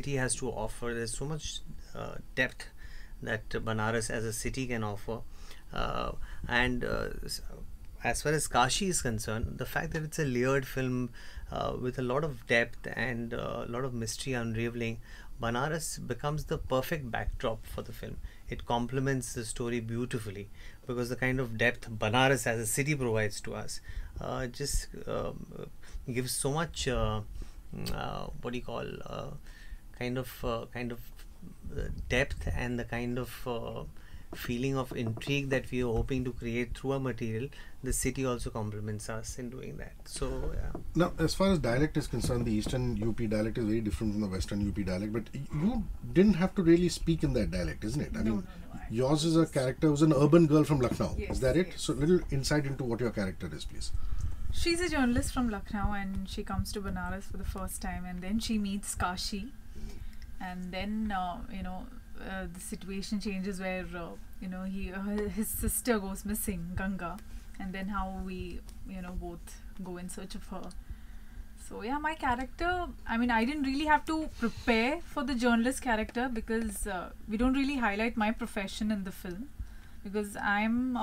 city has to offer. There's so much depth that Banaras as a city can offer. Uh, and as far as Kashi is concerned, the fact that it's a layered film with a lot of depth and a lot of mystery unraveling, Banaras becomes the perfect backdrop for the film. It complements the story beautifully because the kind of depth Banaras as a city provides to us just gives so much what do you call depth and the kind of feeling of intrigue that we are hoping to create through a material. The city also complements us in doing that. So yeah. Now, as far as dialect is concerned, the Eastern UP dialect is very different from the Western UP dialect. But you didn't have to really speak in that dialect, isn't it? I mean, yours is a character who's an urban girl from Lucknow. Yes, is that it? yes. So, little insight into what your character is, please. She's a journalist from Lucknow and she comes to Banaras for the first time, and then she meets Kashi, and then the situation changes where his sister goes missing, Ganga, and then how we both go in search of her. So yeah, my character, I mean, I didn't really have to prepare for the journalist character because we don't really highlight my profession in the film, because I'm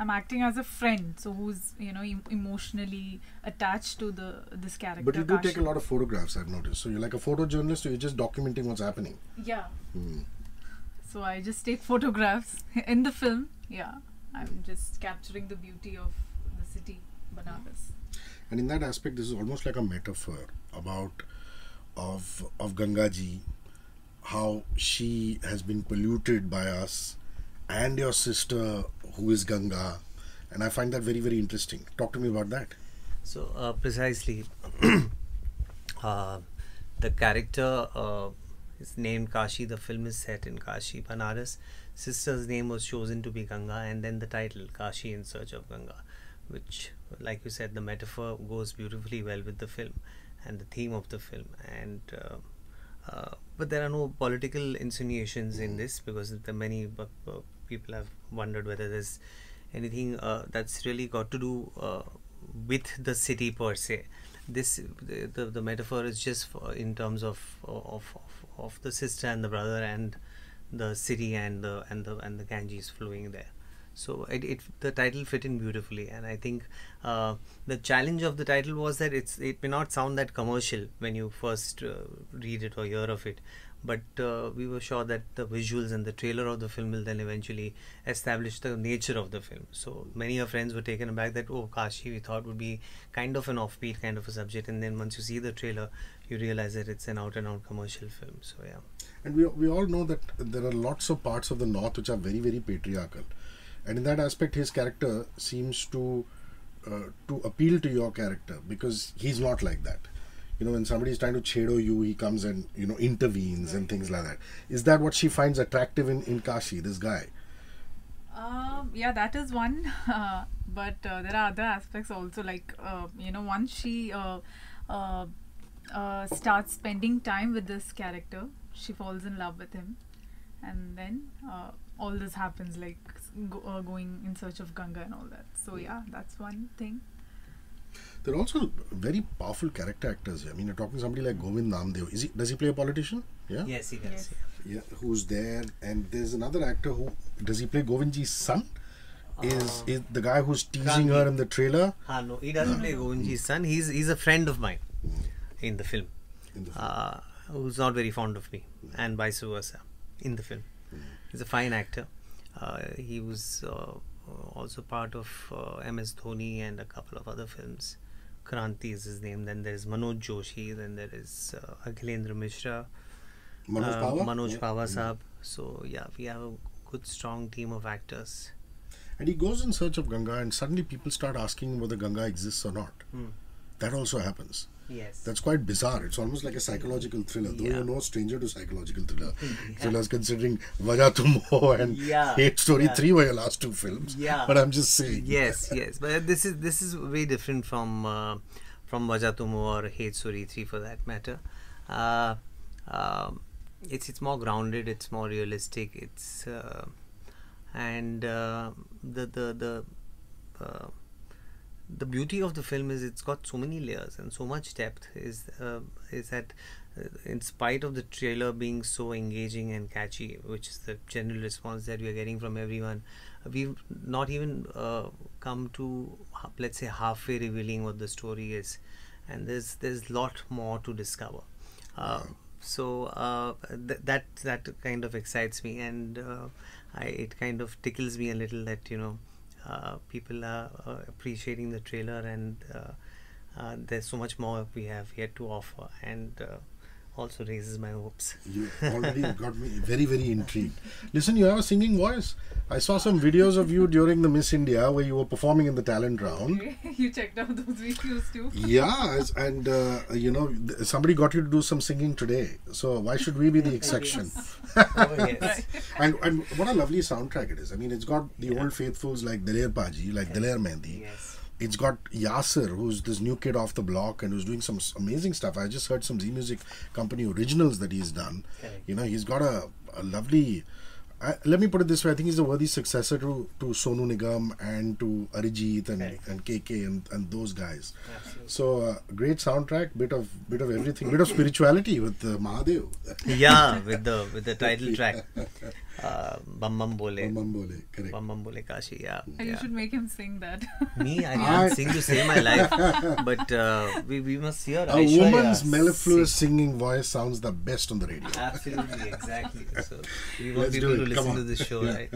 acting as a friend, so who's emotionally attached to this character. But you do take Kashi. a lot of photographs, I've noticed. So, you're like a photojournalist or you're just documenting what's happening? Yeah. Hmm. So I just take photographs in the film. Yeah, I'm just capturing the beauty of the city, Banaras. And in that aspect, this is almost like a metaphor of Ganga ji, how she has been polluted by us and your sister who is Ganga, and I find that very, very interesting. Talk to me about that. So precisely, the character is named Kashi. The film is set in Kashi, Banaras. Sister's name was chosen to be Ganga, and then the title Kashi in Search of Ganga, which, like you said, the metaphor goes beautifully well with the film and the theme of the film. And but there are no political insinuations in this, because the many people have wondered whether there's anything that's really got to do with the city per se. The metaphor is just in terms of the sister and the brother and the city and the Ganges flowing there. So the title fit in beautifully, and I think the challenge of the title was that it may not sound that commercial when you first read it or hear of it, but we were sure that the visuals and the trailer of the film will then eventually establish the nature of the film. So many of our friends were taken aback that, oh, Kashi, we thought would be kind of an offbeat kind of a subject, and then once you see the trailer, you realize that it's an out and out commercial film. So yeah. And we all know that there are lots of parts of the North which are very, very patriarchal. And in that aspect, his character seems to appeal to your character, because he's not like that. When somebody is trying to chedo you, he comes and intervenes and things like that. Is that what she finds attractive in Kashi, this guy? Yeah, that is one. But there are other aspects also, like once she starts spending time with this character, she falls in love with him, and then all this happens, like going in search of Ganga and all that. So yeah, that's one thing. There are also very powerful character actors here. I mean, you're talking somebody like Govind Namdev. Does he play a politician? Yeah. Yes, he does. Yes. Yeah. Who's there? And there's another actor who does he play Govindji's son? Is the guy who's teasing her in the trailer? No, he doesn't play Govindji's son. He's a friend of mine in the film, who's not very fond of me, and vice versa in the film. He's a fine actor. He was also part of MS Dhoni and a couple of other films. Kranti is his name. Then there is Manoj Joshi. Then there is Akhilendra Mishra, Manoj Pawar Saab. So yeah, we have a good strong team of actors. And he goes in search of Ganga, and suddenly people start asking him whether Ganga exists or not. That also happens. Yes. That's quite bizarre. It's almost like a psychological thriller. Though you're no stranger to psychological thrillers, considering Wajah Tum Ho and Hate Story 3 were your last two films. Yeah. But I'm just saying. Yes. But this is very different from Wajah Tum Ho or Hate Story 3 for that matter. It's more grounded. It's more realistic. It's and the beauty of the film is it's got so many layers and so much depth. Is that in spite of the trailer being so engaging and catchy, which is the general response that we are getting from everyone, we've not even come to, let's say, halfway revealing what the story is, and there's lot more to discover. So that kind of excites me, and it kind of tickles me a little that people are appreciating the trailer, and there's so much more we have yet to offer, and also raises my hopes. You already got me very, very intrigued. Listen, you have a singing voice. I saw some videos of you during the Miss India where you were performing in the talent round. Okay. You checked out those videos too. Yeah, and somebody got you to do some singing today. So why should we be the exception? Oh, yes. And what a lovely soundtrack it is. I mean, it's got the old faithfuls like Daler Paji, like Daler Mehndi. Yes. It's got Yasser, who's this new kid off the block and who's doing some amazing stuff. I just heard some Z Music Company originals that he's done. Okay. He's got a lovely... let me put it this way. I think he's a worthy successor to Sonu Nigam and to Arijit and KK and those guys. Absolutely. So great soundtrack, bit of everything, bit of spirituality with Mahadev. Yeah, with the title track, Bam Bam Bole. Bam Bam Bole, correct. Bam Bam Bole Kashi. Yeah. You should make him sing that. Me, I can't sing to save my life, but we must hear A Aishwarya woman's mellifluous sing. singing voice sounds the best on the radio. Absolutely, exactly. So we want Let's people do to it. Come listen on. to this show, right?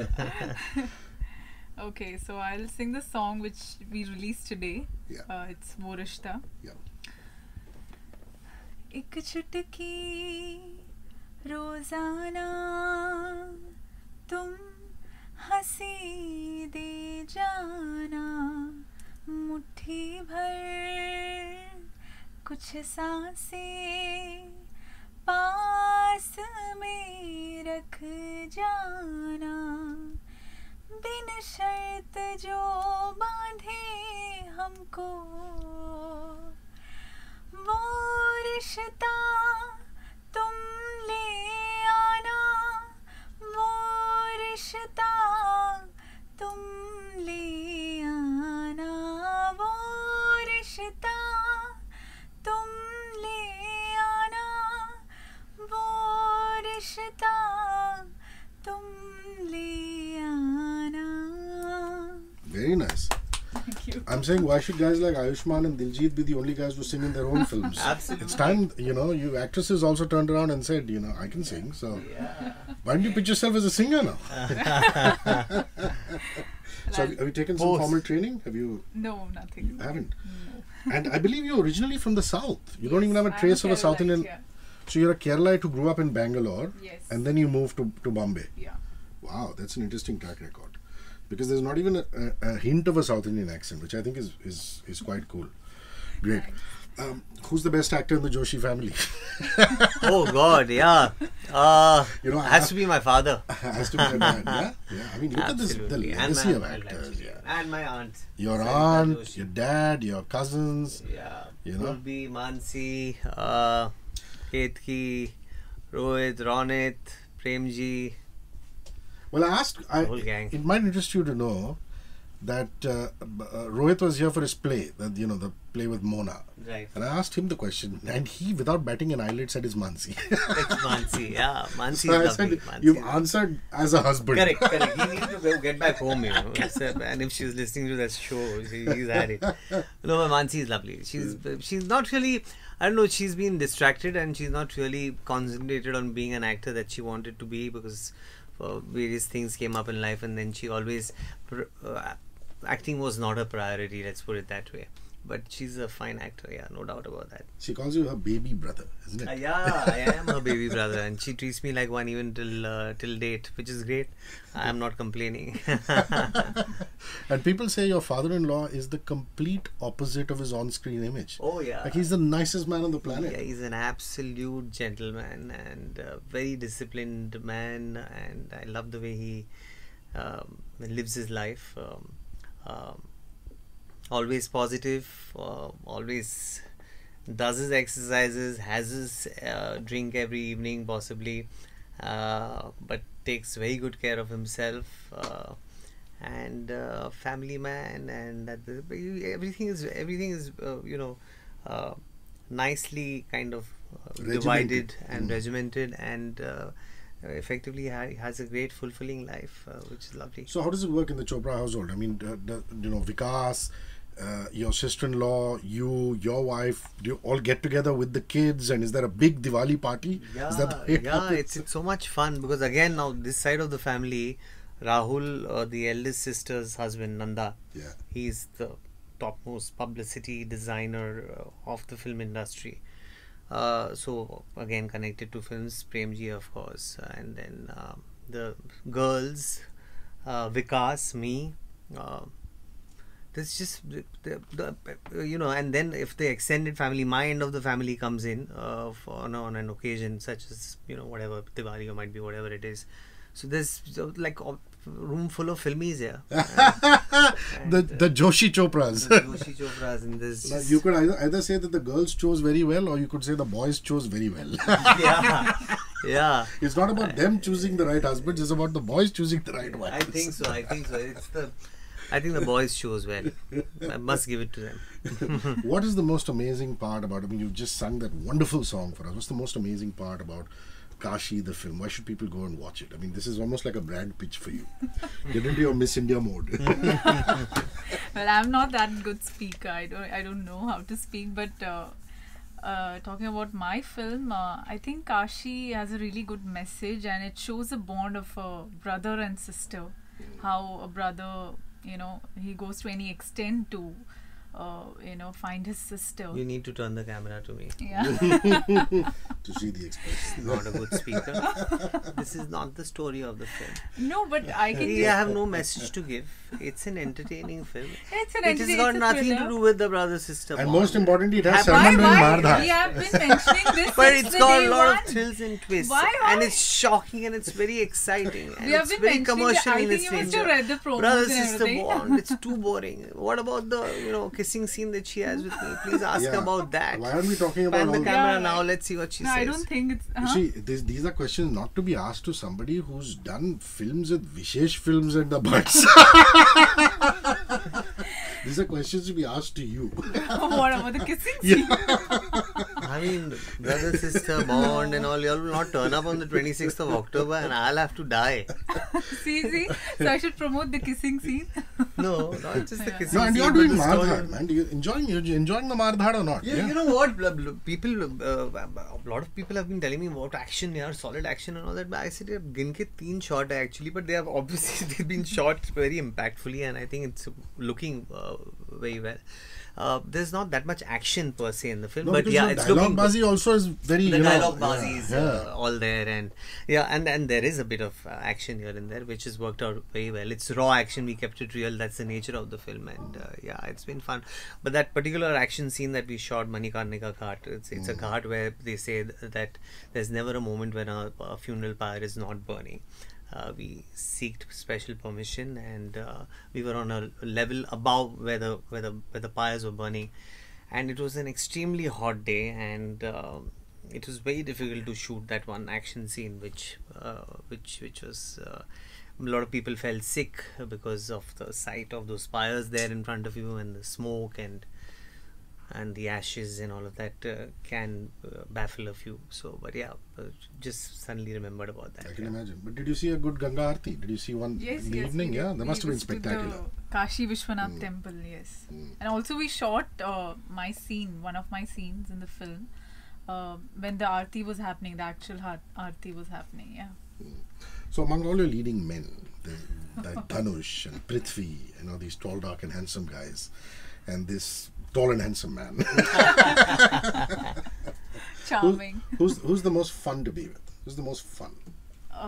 Okay, so I'll sing the song which we released today. Yeah. It's Wo Rishta. Yeah. एक चुटकी रोजाना तुम हंसी दे जाना, मुट्ठी भर कुछ सांसें पास में रख जाना, बिन शर्त जो बांधे हमको वो रिश्ता तुम ले आना, वो रिश्ता तुम ले आना, वो रिश्ता तुम ले आना, वो रिश्ता तुम ले आना. Very nice. Thank you. I'm saying, why should guys like Ayushmann and Diljit be the only guys who sing in their own films? Absolutely. It's time, you actresses also turned around and said, I can sing. So Yeah. why don't you pitch yourself as a singer now? So have you taken some Both. formal training? Have you? No, nothing. Haven't. No. And I believe you're originally from the south. You don't Yes, even have a I'm trace of a South Keralite, Indian. Yeah. So you're a Keralite who grew up in Bangalore. Yes. And then you moved to Bombay. Yeah. Wow, that's an interesting track record. Because there's not even a hint of a South Indian accent, which I think is quite cool. Great. Who's the best actor in the Joshi family? Oh God, yeah. Has to be my father. Has to be your dad, yeah? Yeah. I mean, look at this, the Absolutely. legacy of my actors. Yeah. And my aunt. Your Sarita aunt, Joshi. your dad, your cousins. Yeah. You know? Kulbi, Mansi, Ketki, Rohit, Ronit, Premji. Well, I asked, whole gang. it might interest you to know that Rohit was here for his play, the play with Mona. Right. And I asked him the question, and he, without batting an eyelid, said it's Mansi. It's Mansi. Yeah. Mansi So I is said, lovely. Mansi you've is- answered as a husband. Correct. He needs to get back home, and if she's listening to that show, he's had it. No, but Mansi is lovely. She's not really, I don't know, she's been distracted and she's not really concentrated on being an actor that she wanted to be, because various things came up in life, and then she always acting was not a priority, let's put it that way. But she's a fine actor, yeah, no doubt about that. She calls you her baby brother, isn't it? Yeah, I am her baby brother, and she treats me like one even till date, which is great. I am not complaining. And people say your father-in-law is the complete opposite of his on-screen image. Oh yeah. Like he's the nicest man on the planet. Yeah, he's an absolute gentleman and a very disciplined man, and I love the way he lives his life. Always positive, always does his exercises, has his drink every evening possibly, but takes very good care of himself, and family man, and everything is nicely kind of divided and regimented, and effectively has a great fulfilling life, which is lovely. So how does it work in the Chopra household? I mean, Vikas, your sister-in-law, you, your wife, do you all get together with the kids, and is there a big Diwali party? Yeah, Is that the way it happens? it's so much fun, because again, now this side of the family, Rahul, the eldest sister's husband, Nanda, Yeah. he's the topmost publicity designer of the film industry. So again, connected to films, Premji, of course, and then the girls, Vikas, me. There's just and then if the extended family, my end of the family comes in on an occasion such as whatever Diwali or might be whatever it is. So there's like a room full of filmies here. The Joshi Chopras. The Joshi Chopras, and there's Now, you could either say that the girls chose very well, or you could say the boys chose very well. yeah. It's not about them choosing the right husbands, it's about the boys choosing the right ones. I think so. I think the boys chose well. I must give it to them. What is the most amazing part about, I mean, you've just sung that wonderful song for us. What's the most amazing part about Kashi, the film? Why should people go and watch it? I mean, this is almost like a brand pitch for you. Get into your Miss India mode. Well, I'm not that good speaker. I don't know how to speak. But talking about my film, I think Kashi has a really good message, and it shows a bond of a brother and sister. How a brother, he goes to any extent to, find his sister. You need to turn the camera to me. Yeah. To see the expression. Not a good speaker. This is not the story of the film. No, but I can. We have no message to give. It's an entertaining film. It's an It has got nothing to do with the brother-sister And bond. most importantly, it has Why? Sharman doing Mardha. We have been mentioning this. But since it's the got a day lot one. of thrills and twists. Why? And it's shocking, and it's very exciting. And We have it's been very mentioning commercial that. I in think its you must have nature. read the promos Brother-sister and everything. bond. It's too boring. What about the kissing scene that she has with me? Please ask Yeah. about that. Why aren't we talking about Pan the all camera Yeah. now. Let's see what she No, says. I don't think it's. You see, these are questions not to be asked to somebody who's done films with Vishesh Films and the Butts. These are questions to be asked to you. What about the kissing scene? I mean, brother-sister bond and all. You all will not turn up on the 26th of October, and I'll have to die. See. So I should promote the kissing scene. No, not just the Yeah. kissing No, and scene, you're but doing the story. Mardha, man. You're enjoying the Mardha or not? Yeah, you know what? People, a lot of people have been telling me about action, solid action and all that. But I said, ginke 3 shot actually, but they have obviously they've been shot very impactfully, and I think it's looking very well. There's not that much action per se in the film, No, but because yeah, the it's dialogue looking good. bazi also is very, The dialogue bazi is yeah. all there, and and there is a bit of action here and there, which has worked out very well. It's raw action. We kept it real. That's the nature of the film, and it's been fun. But that particular action scene that we shot, Manikarnika Ka Ghat, it's a ghat where they say that there's never a moment when a funeral pyre is not burning. We seeked special permission, and we were on a level above where the pyres were burning, and it was an extremely hot day, and it was very difficult to shoot that one action scene, which was a lot of people felt sick because of the sight of those pyres there in front of you, and the smoke and the ashes and all of that can baffle a few. So, but just suddenly remembered about that. I can imagine. But did you see a good Ganga Aarti? Did you see one Yes, in the evening? Yeah, that must have been spectacular. To the Kashi Vishwanath temple, yes. And also we shot one of my scenes in the film when the Aarti was happening, the actual Aarti was happening, yeah. So among all your leading men, the Dhanush and Prithvi, these tall, dark and handsome guys, and this tall and handsome man. Charming. Who's the most fun to be with? Who's the most fun?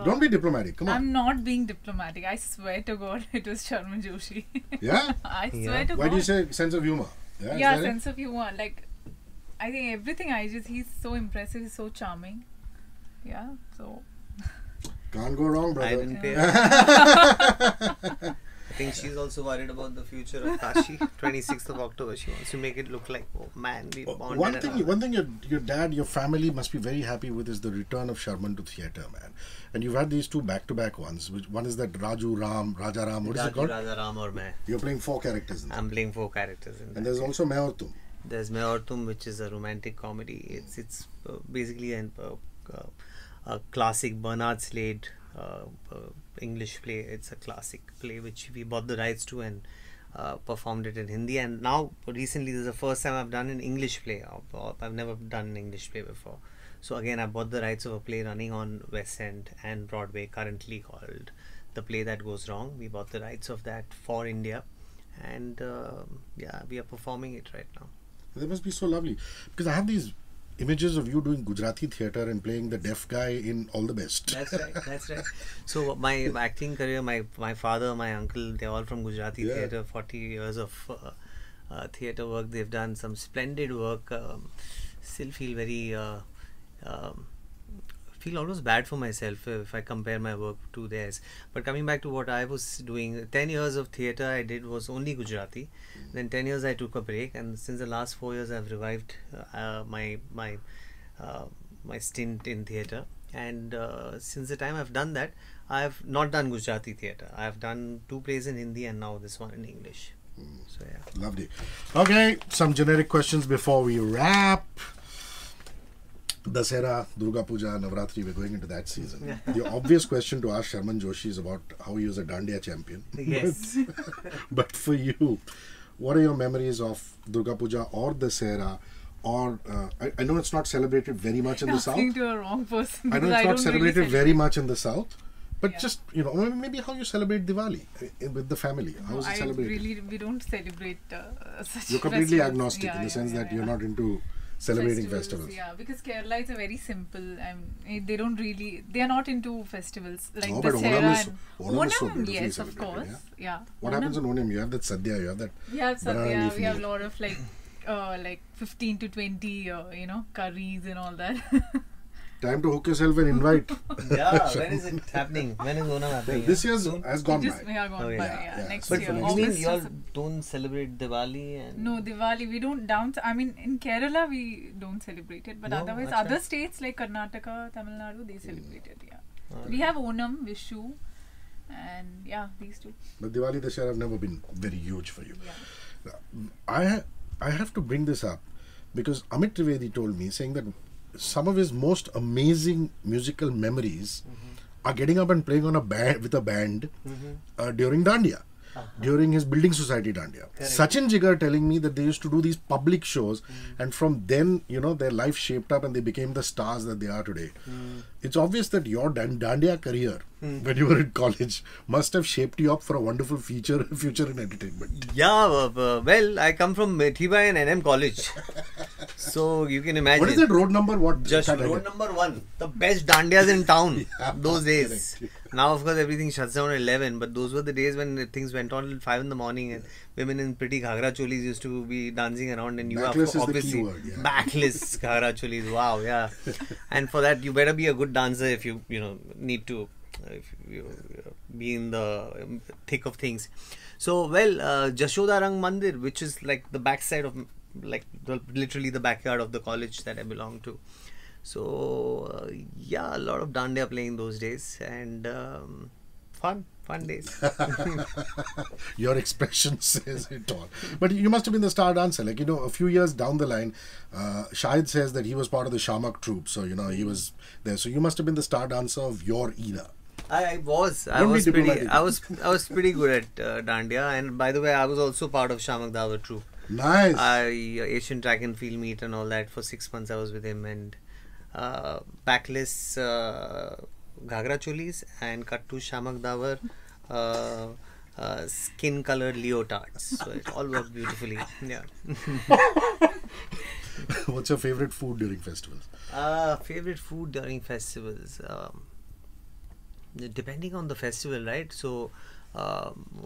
Don't be diplomatic. Come on. I'm not being diplomatic. I swear to God, it was Sharman Joshi. Yeah? I swear to Why God. do you say sense of humor? Yeah, Yeah, is that sense of humor. Like, I think everything he's so impressive, he's so charming. Yeah, so. Can't go wrong, I brother. didn't pay. I think she's also worried about the future of Kashi. 26th of October, she wants to make it look like, oh man, we bonded. One thing your dad, your family must be very happy with is the return of Sharman to theatre, man. And you've had these 2 back-to-back ones. One is that Raja Ram, what is it called? Raja Ram or Main. You're playing 4 characters in that. I'm playing 4 characters in that. And there's also Main Aur Tum. There's Main Aur Tum, which is a romantic comedy. It's basically a classic Bernard Slade English play. It's a classic play which we bought the rights to and performed it in Hindi. And now recently, this is the first time I've done an English play. I've never done an English play before. So again, I bought the rights of a play running on West End and Broadway, currently called The Play That Goes Wrong. We bought the rights of that for India, and yeah, we are performing it right now. That must be so lovely, because I have these images of you doing Gujarati theatre and playing the deaf guy in All the Best. That's right. That's right. So my acting career, my father, my uncle, they're all from Gujarati theatre. 40 years of theatre work they've done. Some splendid work. Still feel very. Feel almost bad for myself if I compare my work to theirs. But coming back to what I was doing, 10 years of theatre I did was only Gujarati. Then 10 years I took a break, and since the last 4 years I've revived my stint in theatre. And since the time I've done that, I've not done Gujarati theatre. I've done 2 plays in Hindi and now this one in English. So yeah. Lovely. Okay, some generic questions before we wrap. Dasera, Durga Puja, Navratri, we're going into that season. The obvious question to ask Sharman Joshi is about how he was a Dandiya champion. Yes. But for you, what are your memories of Durga Puja or Dasera? Or I know it's not celebrated very much in the south. Asking to a wrong person. I know it's not celebrated really very much in the south. But just, maybe how you celebrate Diwali with the family. How is it celebrated? We don't celebrate such You're completely festivals. agnostic in the sense that you're not into celebrating festivals. Yeah, because Kerala is a very simple. They are not into festivals like but Dasera. Onam is so beautifully yes, of celebrated, course. Yeah. What happens in Onam? You have that sadhya, you have that. We have banana sadhya. leaf We have a meal. lot of like 15 to 20 curries and all that. Time to hook yourself and invite. Yeah, when is it happening? When is Onam happening? This year has gone Just by. gone by. yeah. Next But year. you mean August you all or some- don't celebrate Diwali? And No, Diwali, we don't dance. I mean, in Kerala, we don't celebrate it. But No, otherwise, that's other right. states like Karnataka, Tamil Nadu, they celebrate it, yeah. Alright. We have Onam, Vishu, and yeah, these two. But Diwali, Dashera have never been very huge for you. Yeah. I have to bring this up because Amit Trivedi told me, saying that some of his most amazing musical memories are getting up and playing on a band with a band during Dandiya, during his building society Dandiya. Correct. Sachin Jigar telling me that they used to do these public shows, and from then their life shaped up and they became the stars that they are today. It's obvious that your Dandiya career when you were in college must have shaped you up for a wonderful future in entertainment. Yeah, well, I come from Thiba and NM College. So you can imagine. What is that road number? What? Just road number 1. The best dandiyas in town those days. correct. Now, of course, everything shuts down at 11. But those were the days when things went on till 5 in the morning and women in pretty ghagra cholis used to be dancing around. And you Backless are is the obviously key word, yeah. backless ghagra cholis. Wow, yeah. And for that, you better be a good dancer if you need to. If you be in the thick of things. So, well, Jashoda Rang Mandir, which is like the backside of, literally the backyard of the college that I belong to. So, yeah, a lot of dandiya playing those days and fun days. Your expression says it all. But you must have been the star dancer. A few years down the line, Shahid says that he was part of the Shamak troupe. So, he was there. So, you must have been the star dancer of your era. I was Don't be pretty diplomatic. I was pretty good at dandiya, and by the way, I was also part of Shamak Davar troupe. Nice. Asian track and field meet and all that. For 6 months I was with him, and backless ghagra cholis and cut to Shamak Davar skin colored leotards. So it all worked beautifully. Yeah. What's your favorite food during festivals? Favorite food during festivals. Depending on the festival, right? So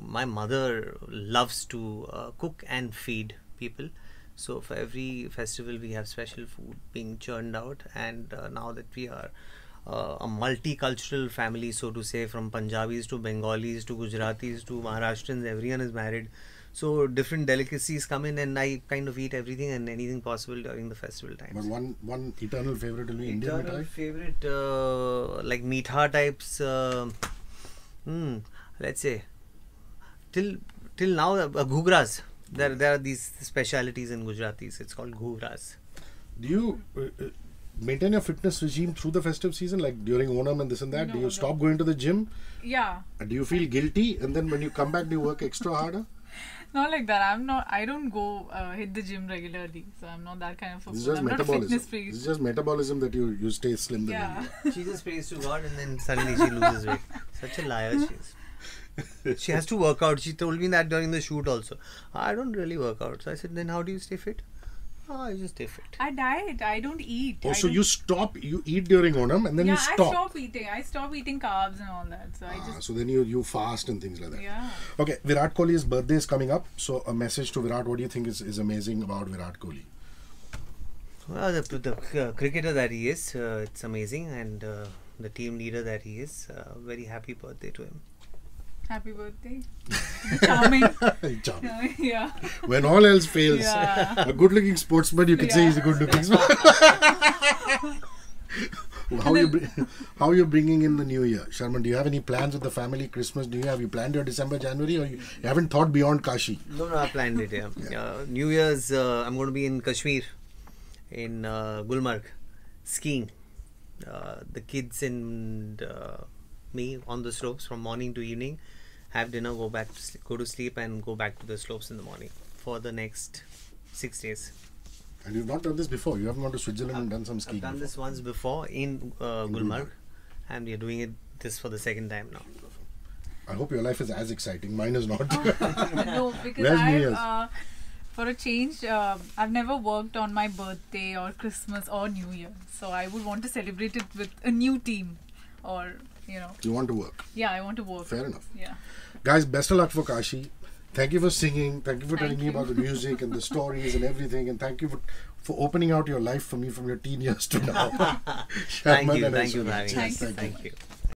my mother loves to cook and feed people. So for every festival we have special food being churned out, and now that we are a multicultural family, so to say, from Punjabis to Bengalis to Gujaratis to Maharashtrians, everyone is married. So different delicacies come in, and I kind of eat everything and anything possible during the festival times. But one eternal favorite will be Indian Eternal mithai? favorite, like meetha types. Let's say till now, ghugras. There are these specialities in Gujaratis. It's called ghugras. Do you maintain your fitness regime through the festive season, like during Onam and this and that? No, do you no. stop going to the gym? Yeah. Do you feel guilty? And then when you come back, do you work extra harder? Not like that. I don't go hit the gym regularly, so I'm not that kind of a This is fool. just I'm not a metabolism. fitness freak. This is just metabolism that you stay slim. Yeah. She just prays to God and then suddenly she loses weight. Such a liar she is. She has to work out. She told me that during the shoot also. I don't really work out. So I said, then how do you stay fit? I just stay fit. I diet. I don't eat. Oh, I so don't- you eat during Onam and then you I stop. stop eating. I stop eating carbs and all that. So I just So then you fast and things like that. yeah. Okay, Virat Kohli's birthday is coming up. So a message to Virat. What do you think is amazing about Virat Kohli? Well, the cricketer that he is, it's amazing. And the team leader that he is, very happy birthday to him. Happy birthday. Charming. Charming. Yeah. When all else fails, Yeah. a good-looking sportsman, you can say Yeah. he's a good-looking sportsman. How are you bringing in the new year? Sharman, do you have any plans with the family? Christmas, have you planned your December, January, or you haven't thought beyond Kashi? No, I planned it, yeah. New Year's, I'm going to be in Kashmir, in Gulmarg, skiing. The kids and me on the slopes from morning to evening, have dinner, go to sleep and go back to the slopes in the morning for the next 6 days. And you've not done this before. You haven't gone to Switzerland and done some skiing. I've done before. this once before in Gulmarg, and we are doing this for the second time now. I hope your life is as exciting. Mine is not. No, because Where's New Year's? for a change, I've never worked on my birthday or Christmas or New Year. So I would want to celebrate it with a new team, or You want to work. Yeah, I want to work. Fair enough. Yeah. Guys, best of luck for Kashi. Thank you for singing. Thank you for telling Thank me you. about the music and the stories and everything. And thank you for opening out your life for me from your teen years to now. Thank Sharman you and for Aishwarya. having us. Thank you. Thank you.